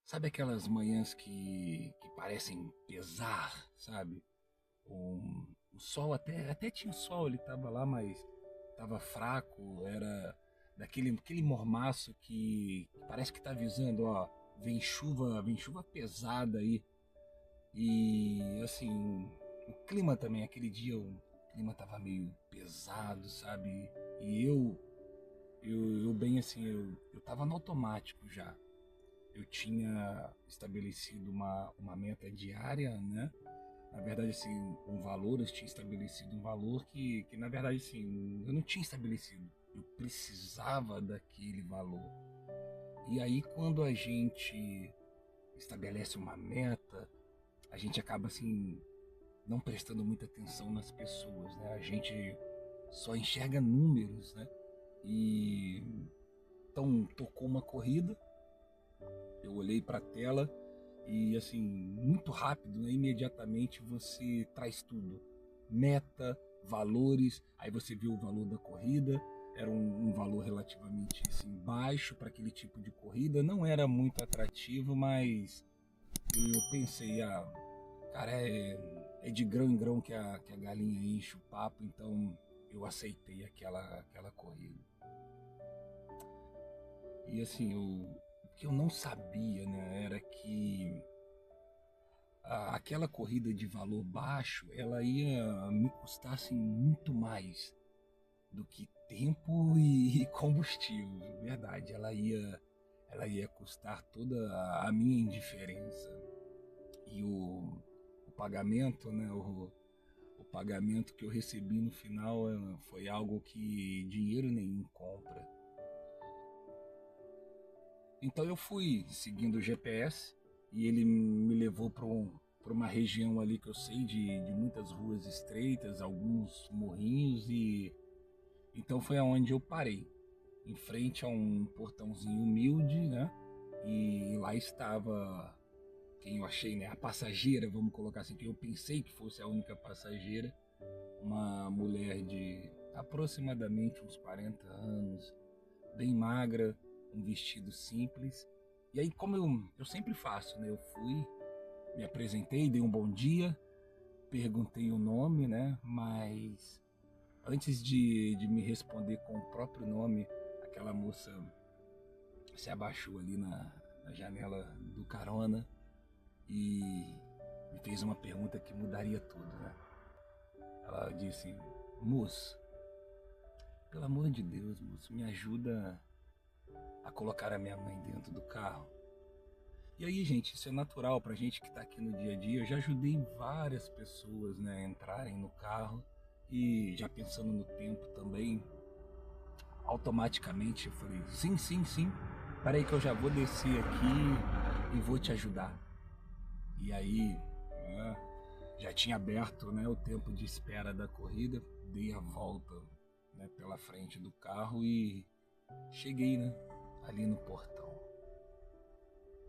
Sabe aquelas manhãs que parecem pesar, sabe? O sol até tinha sol, ele tava lá, mas tava fraco, era aquele mormaço que parece que tá avisando, ó, vem chuva pesada aí. E assim, o clima também, aquele dia o clima tava meio pesado, sabe? E eu bem assim, eu tava no automático já. Eu tinha estabelecido uma meta diária, né? Na verdade, assim, um valor, eu tinha estabelecido um valor que na verdade, assim, eu não tinha estabelecido. Eu precisava daquele valor. E aí, quando a gente estabelece uma meta, a gente acaba, assim, não prestando muita atenção nas pessoas, né? A gente só enxerga números, né? E então tocou uma corrida, eu olhei para a tela e assim, muito rápido, né, imediatamente você traz tudo. Meta, valores, aí você viu o valor da corrida, era um valor relativamente assim, baixo para aquele tipo de corrida, não era muito atrativo, mas eu pensei, cara, é de grão em grão que a galinha enche o papo, então eu aceitei aquela corrida. E assim, o que eu não sabia, né, era que aquela corrida de valor baixo, ela ia me custar assim, muito mais do que tempo e combustível, verdade. Ela ia custar toda a minha indiferença. E o pagamento, né, o pagamento que eu recebi no final foi algo que dinheiro nenhum compra. Então eu fui seguindo o GPS e ele me levou para uma região ali que eu sei de muitas ruas estreitas, alguns morrinhos e então foi aonde eu parei, em frente a um portãozinho humilde, né? E lá estava quem eu achei, né? A passageira, vamos colocar assim, que eu pensei que fosse a única passageira, uma mulher de aproximadamente uns 40 anos, bem magra, um vestido simples. E aí, como eu sempre faço, né? Eu fui, me apresentei, dei um bom dia, perguntei o nome, né? Mas antes de me responder com o próprio nome, aquela moça se abaixou ali na janela do carona e me fez uma pergunta que mudaria tudo, né? Ela disse: moço, pelo amor de Deus, moço, me ajuda a colocar a minha mãe dentro do carro. E aí, gente, isso é natural pra gente que tá aqui no dia a dia. Eu já ajudei várias pessoas, né, a entrarem no carro e já pensando no tempo também, automaticamente eu falei: sim, sim, sim. Peraí que eu já vou descer aqui e vou te ajudar. E aí, né, já tinha aberto, né, o tempo de espera da corrida, dei a volta, né, pela frente do carro e cheguei, né, ali no portão.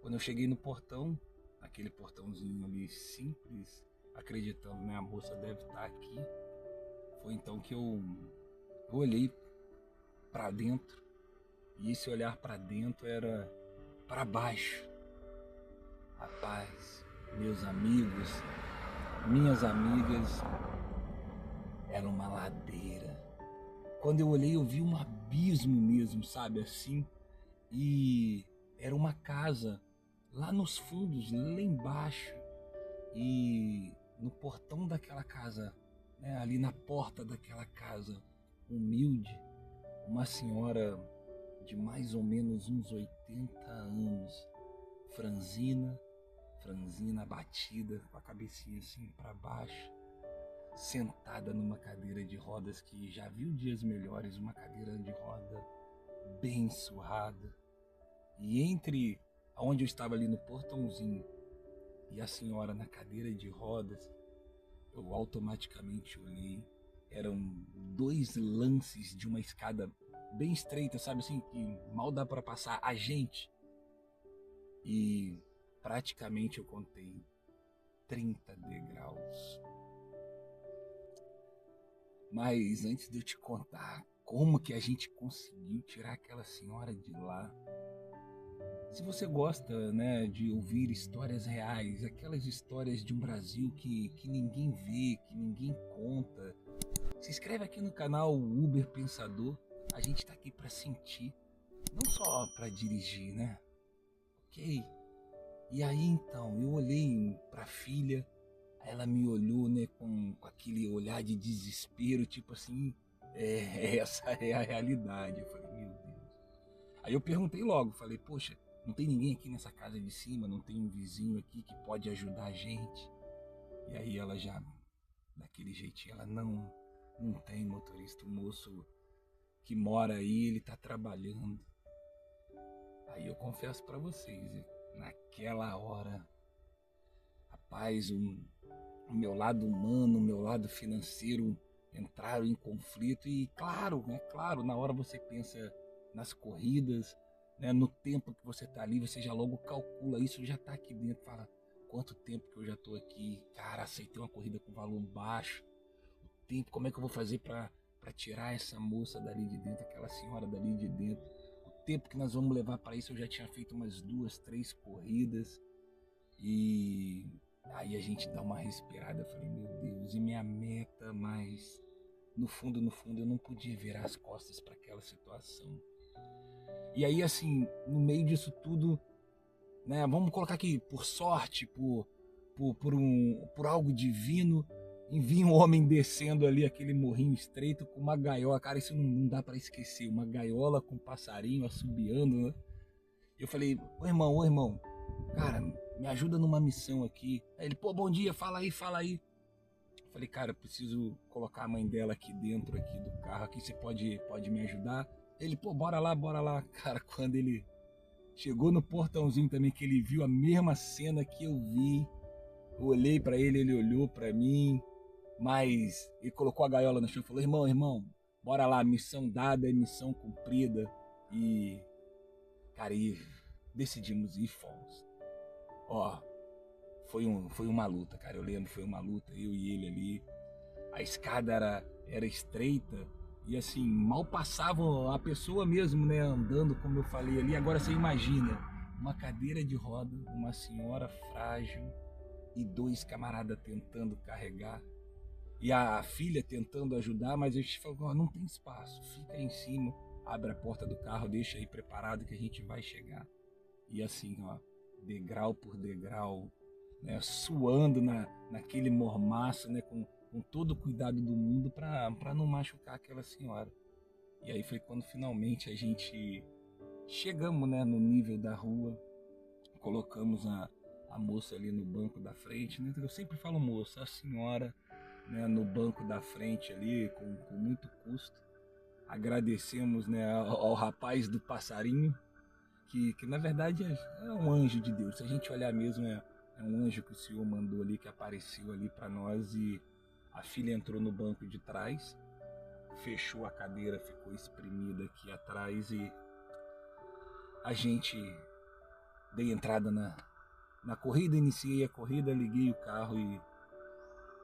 Quando eu cheguei no portão, aquele portãozinho ali simples, acreditando, né, a moça deve estar aqui, foi então que eu olhei para dentro e esse olhar para dentro era para baixo. Rapaz, meus amigos, minhas amigas, era uma ladeira. Quando eu olhei, eu vi um abismo mesmo, sabe, assim, e era uma casa lá nos fundos, lá embaixo. E no portão daquela casa, né, ali na porta daquela casa humilde, uma senhora de mais ou menos uns 80 anos, franzina, franzina abatida, com a cabecinha assim para baixo, sentada numa cadeira de rodas que já viu dias melhores, uma cadeira de roda bem surrada. E entre onde eu estava ali no portãozinho e a senhora na cadeira de rodas, eu automaticamente olhei. Eram dois lances de uma escada bem estreita, sabe assim, que mal dá para passar a gente. E praticamente eu contei 30 degraus. Mas antes de eu te contar como que a gente conseguiu tirar aquela senhora de lá, Se você gosta, né, de ouvir histórias reais, aquelas histórias de um Brasil que ninguém vê, que ninguém conta, se inscreve aqui no canal Uber Pensador. A gente tá aqui para sentir, não só para dirigir, né? Ok? E aí então, eu olhei pra filha, ela me olhou, né, com aquele olhar de desespero, tipo assim, essa é a realidade. Eu falei, meu Deus. Aí eu perguntei logo, falei, poxa, não tem ninguém aqui nessa casa de cima, não tem um vizinho aqui que pode ajudar a gente? E aí ela já, daquele jeitinho, ela não tem motorista, o moço que mora aí, ele tá trabalhando. Aí eu confesso pra vocês, naquela hora, rapaz, o meu lado humano, o meu lado financeiro entraram em conflito e claro, né, claro, na hora você pensa nas corridas, né, no tempo que você tá ali, você já logo calcula isso, já tá aqui dentro, fala quanto tempo que eu já tô aqui, cara, aceitei uma corrida com valor baixo, o tempo, como é que eu vou fazer para tirar essa moça dali de dentro, aquela senhora dali de dentro, o tempo que nós vamos levar para isso, eu já tinha feito umas 2, 3 corridas e aí a gente dá uma respirada, eu falei, meu Deus, e minha meta, mas no fundo, eu não podia virar as costas para aquela situação. E aí, assim, no meio disso tudo, né, vamos colocar aqui, por sorte, por algo divino, envia um homem descendo ali aquele morrinho estreito com uma gaiola, cara, isso não dá para esquecer, uma gaiola com um passarinho assobiando, né? Eu falei, ô irmão, cara, me ajuda numa missão aqui. Aí ele, pô, bom dia, fala aí, fala aí. Eu falei, cara, eu preciso colocar a mãe dela aqui dentro aqui do carro, aqui você pode me ajudar? Ele, pô, bora lá, bora lá. Cara, quando ele chegou no portãozinho também, que ele viu a mesma cena que eu vi, eu olhei pra ele, ele olhou pra mim, mas ele colocou a gaiola no chão e falou, irmão, bora lá, missão dada, missão cumprida. E, cara, e decidimos ir, fomos. Ó, foi uma luta, cara. Eu lembro, foi uma luta, eu e ele ali. A escada era estreita e assim, mal passava a pessoa mesmo, né, andando, como eu falei ali. Agora você imagina, uma cadeira de roda, uma senhora frágil e 2 camaradas tentando carregar. E a filha tentando ajudar, mas a gente falou, oh, não tem espaço, fica aí em cima, abre a porta do carro, deixa aí preparado que a gente vai chegar. E assim, ó, degrau por degrau, né, suando naquele mormaço, né, com todo o cuidado do mundo para não machucar aquela senhora. E aí foi quando finalmente a gente chegamos, né, no nível da rua, colocamos a moça ali no banco da frente, né? Eu sempre falo moça, a senhora, né, no banco da frente ali, com muito custo. Agradecemos, né, ao rapaz do passarinho, que na verdade é um anjo de Deus. Se a gente olhar mesmo, é um anjo que o Senhor mandou ali, que apareceu ali para nós. E a filha entrou no banco de trás, fechou a cadeira, ficou espremida aqui atrás e a gente dei entrada na corrida, iniciei a corrida, liguei o carro e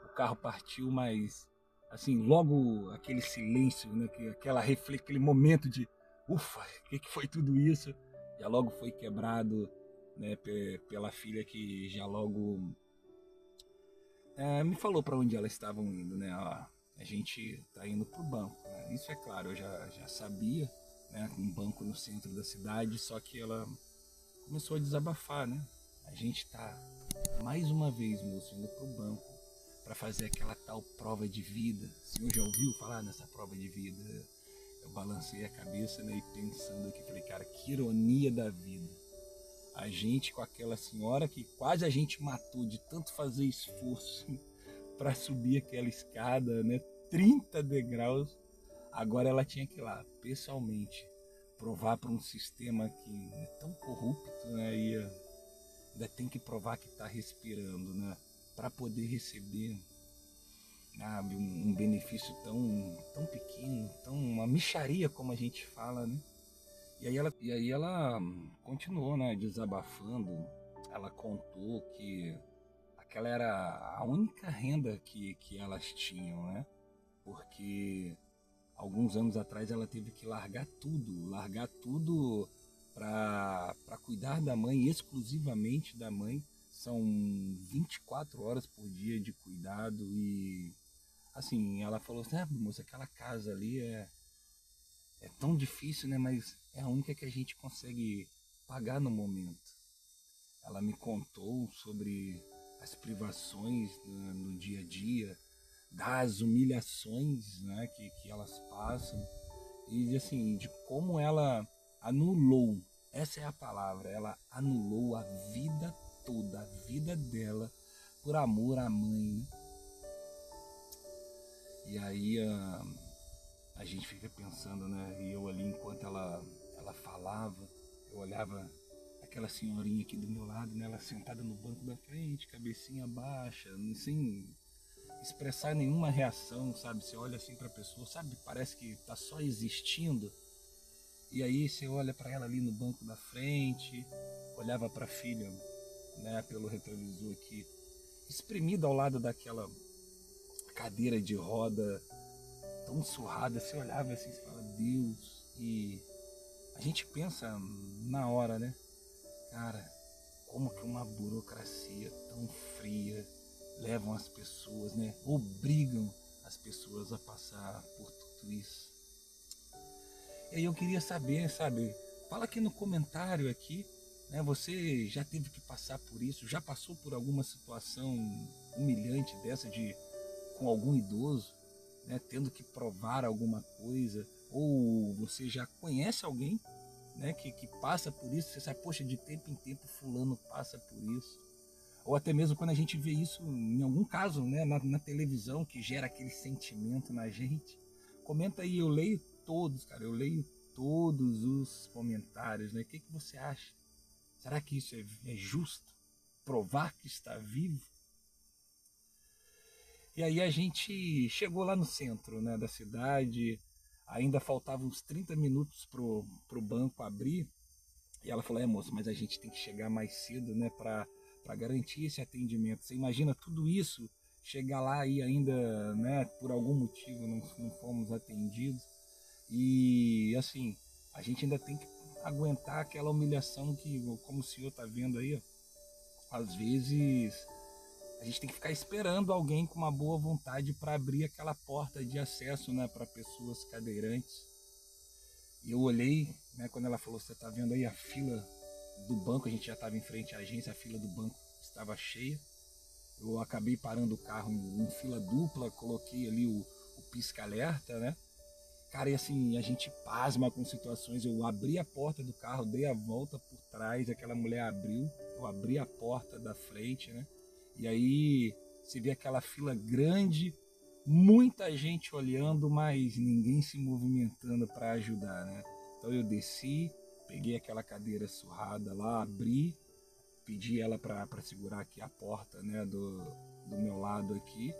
o carro partiu, mas assim, logo aquele silêncio, né, aquele momento de ufa, o que foi tudo isso? Já logo foi quebrado, né, pela filha que já logo me falou para onde elas estavam indo, né? Ó, a gente tá indo pro banco, né? Isso é claro, eu já sabia, né? Um banco no centro da cidade, só que ela começou a desabafar, né? A gente tá mais uma vez, moço, indo pro banco para fazer aquela tal prova de vida. O senhor já ouviu falar nessa prova de vida? Eu balancei a cabeça, né, e pensando aqui, falei, cara, que ironia da vida. A gente com aquela senhora que quase a gente matou de tanto fazer esforço para subir aquela escada, né, 30 degraus, agora ela tinha que ir lá, pessoalmente, provar para um sistema que é tão corrupto, né, e ainda tem que provar que está respirando, né, para poder receber, sabe, um benefício tão pequeno, uma mixaria como a gente fala, né? E aí ela continuou, né, desabafando. Ela contou que aquela era a única renda que elas tinham, né? Porque alguns anos atrás ela teve que largar tudo para cuidar da mãe, exclusivamente da mãe. São 24 horas por dia de cuidado e assim, ela falou assim, moça, aquela casa ali é tão difícil, né? Mas é a única que a gente consegue pagar no momento. Ela me contou sobre as privações no dia a dia, das humilhações, né, que elas passam e assim, de como ela anulou, essa é a palavra, ela anulou a vida toda, a vida dela por amor à mãe, né? E aí a gente fica pensando, né? E eu ali, enquanto ela falava, eu olhava aquela senhorinha aqui do meu lado, né? Ela sentada no banco da frente, cabecinha baixa, sem expressar nenhuma reação, sabe? Você olha assim pra pessoa, sabe? Parece que tá só existindo. E aí você olha para ela ali no banco da frente, olhava para a filha, né? Pelo retrovisor aqui, espremida ao lado daquela cadeira de roda tão surrada, você olhava assim e fala, Deus, e a gente pensa na hora, né? Cara, como que uma burocracia tão fria levam as pessoas, né? Obrigam as pessoas a passar por tudo isso. E aí eu queria saber, sabe? Fala aqui no comentário aqui, né? Você já teve que passar por isso? Já passou por alguma situação humilhante dessa com algum idoso, né? Tendo que provar alguma coisa? Ou você já conhece alguém, né? Que passa por isso? Você sabe, poxa, de tempo em tempo fulano passa por isso. Ou até mesmo quando a gente vê isso em algum caso, né, na televisão, que gera aquele sentimento na gente. Comenta aí, eu leio todos, cara, eu leio todos os comentários, né? O que você acha? Será que isso é justo? Provar que está vivo? E aí a gente chegou lá no centro, né, da cidade, ainda faltavam uns 30 minutos pro banco abrir, e ela falou, moça, mas a gente tem que chegar mais cedo, né, para garantir esse atendimento. Você imagina tudo isso, chegar lá e ainda, né, por algum motivo não fomos atendidos. E assim, a gente ainda tem que aguentar aquela humilhação que, como o senhor está vendo aí, ó, às vezes a gente tem que ficar esperando alguém com uma boa vontade para abrir aquela porta de acesso, né, para pessoas cadeirantes. E eu olhei, né, quando ela falou, você está vendo aí a fila do banco, a gente já estava em frente à agência, a fila do banco estava cheia. Eu acabei parando o carro em fila dupla, coloquei ali o pisca-alerta, né? Cara, e assim, a gente pasma com situações. Eu abri a porta do carro, dei a volta por trás, aquela mulher abriu, eu abri a porta da frente, né? E aí você vê aquela fila grande, muita gente olhando, mas ninguém se movimentando para ajudar, né? Então eu desci, peguei aquela cadeira surrada lá, abri, pedi ela para segurar aqui a porta, né, do meu lado aqui.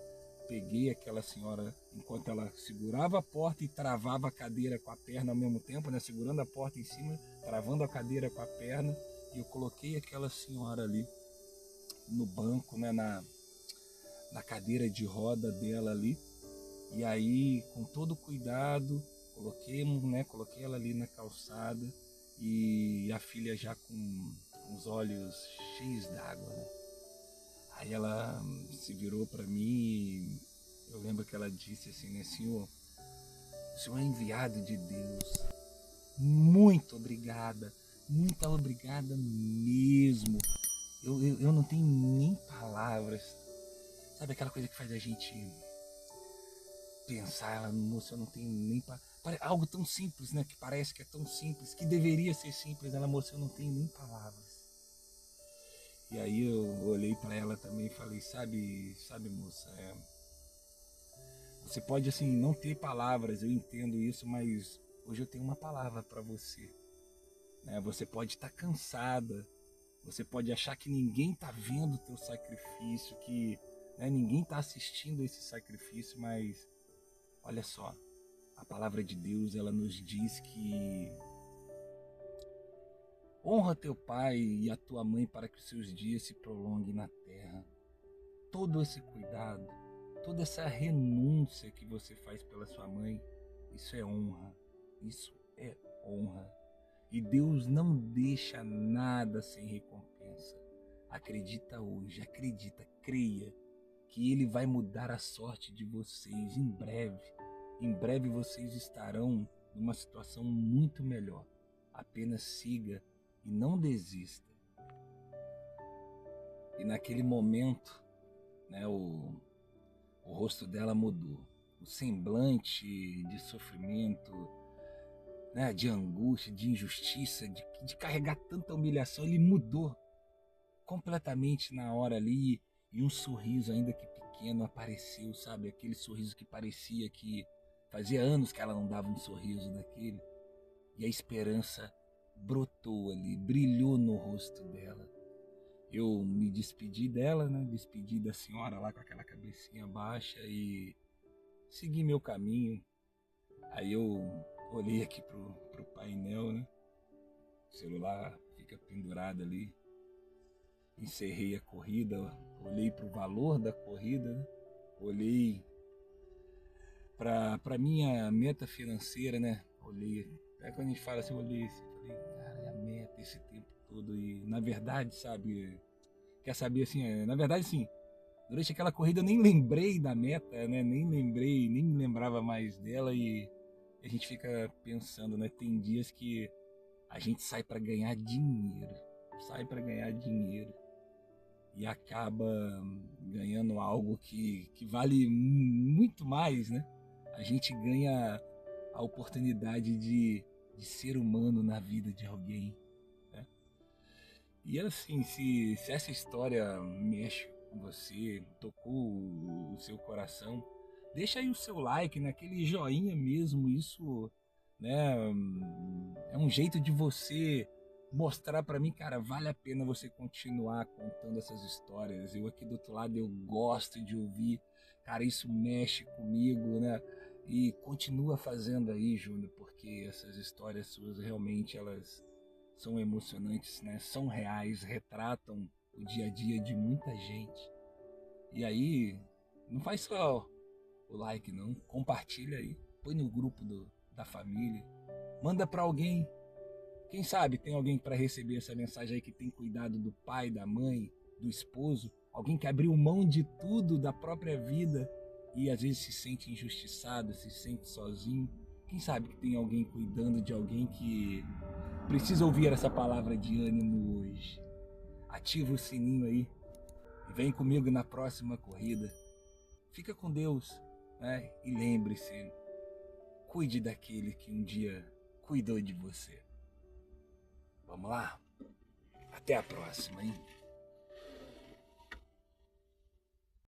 Peguei aquela senhora enquanto ela segurava a porta e travava a cadeira com a perna ao mesmo tempo, né, segurando a porta em cima, travando a cadeira com a perna, e eu coloquei aquela senhora ali no banco, né, na cadeira de roda dela ali. E aí, com todo cuidado, coloquei ela ali na calçada e a filha já com os olhos cheios d'água, né? Aí ela se virou para mim e eu lembro que ela disse assim, né, senhor, o senhor é enviado de Deus. Muito obrigada mesmo. Eu não tenho nem palavras. Sabe aquela coisa que faz a gente pensar, moça, eu não tenho nem algo tão simples, né? Que parece que é tão simples, que deveria ser simples. Ela, moça, eu não tenho nem palavras. E aí eu olhei para ela também e falei, sabe, moça, você pode assim não ter palavras, eu entendo isso, mas hoje eu tenho uma palavra para você, né? Você pode estar cansada, você pode achar que ninguém está vendo o teu sacrifício, que, né, ninguém está assistindo esse sacrifício, mas olha só, a palavra de Deus, ela nos diz que honra teu pai e a tua mãe para que os seus dias se prolonguem na terra. Todo esse cuidado, toda essa renúncia que você faz pela sua mãe, isso é honra. Isso é honra. E Deus não deixa nada sem recompensa. Acredita hoje, acredita, creia que Ele vai mudar a sorte de vocês em breve. Em breve vocês estarão numa situação muito melhor. Apenas siga e não desista. E naquele momento, né, o rosto dela mudou. O semblante de sofrimento, né, de angústia, de injustiça, de carregar tanta humilhação, ele mudou completamente na hora ali. E um sorriso, ainda que pequeno, apareceu, sabe? Aquele sorriso que parecia que fazia anos que ela não dava um sorriso daquele. E a esperança brotou ali, brilhou no rosto dela. Eu me despedi dela, né? Despedi da senhora lá com aquela cabecinha baixa e segui meu caminho. Aí eu olhei aqui pro painel, né? O celular fica pendurado ali. Encerrei a corrida, olhei pro valor da corrida, né? Olhei pra minha meta financeira, né? Olhei, até quando a gente fala assim, eu olhei assim, falei, cara, é a meta esse tempo todo. E na verdade, sabe, quer saber assim, na verdade sim, durante aquela corrida eu nem lembrei da meta, né? Nem lembrei, nem me lembrava mais dela e a gente fica pensando, né? Tem dias que a gente sai para ganhar dinheiro, e acaba ganhando algo que vale muito mais, né? A gente ganha a oportunidade de ser humano na vida de alguém, né? E assim, se essa história mexe com você, tocou o seu coração, deixa aí o seu like, naquele joinha mesmo. Isso, né, é um jeito de você mostrar pra mim, cara, vale a pena você continuar contando essas histórias. Eu aqui do outro lado, eu gosto de ouvir, cara, isso mexe comigo, né? E continua fazendo aí, Júnior, porque essas histórias suas realmente elas são emocionantes, né? São reais, retratam o dia a dia de muita gente. E aí, não faz só o like não, compartilha aí, põe no grupo da família, manda pra alguém. Quem sabe tem alguém para receber essa mensagem aí que tem cuidado do pai, da mãe, do esposo, alguém que abriu mão de tudo, da própria vida e às vezes se sente injustiçado, se sente sozinho. Quem sabe que tem alguém cuidando de alguém que precisa ouvir essa palavra de ânimo hoje. Ativa o sininho aí e vem comigo na próxima corrida. Fica com Deus, né? E lembre-se, cuide daquele que um dia cuidou de você. Vamos lá? Até a próxima, hein?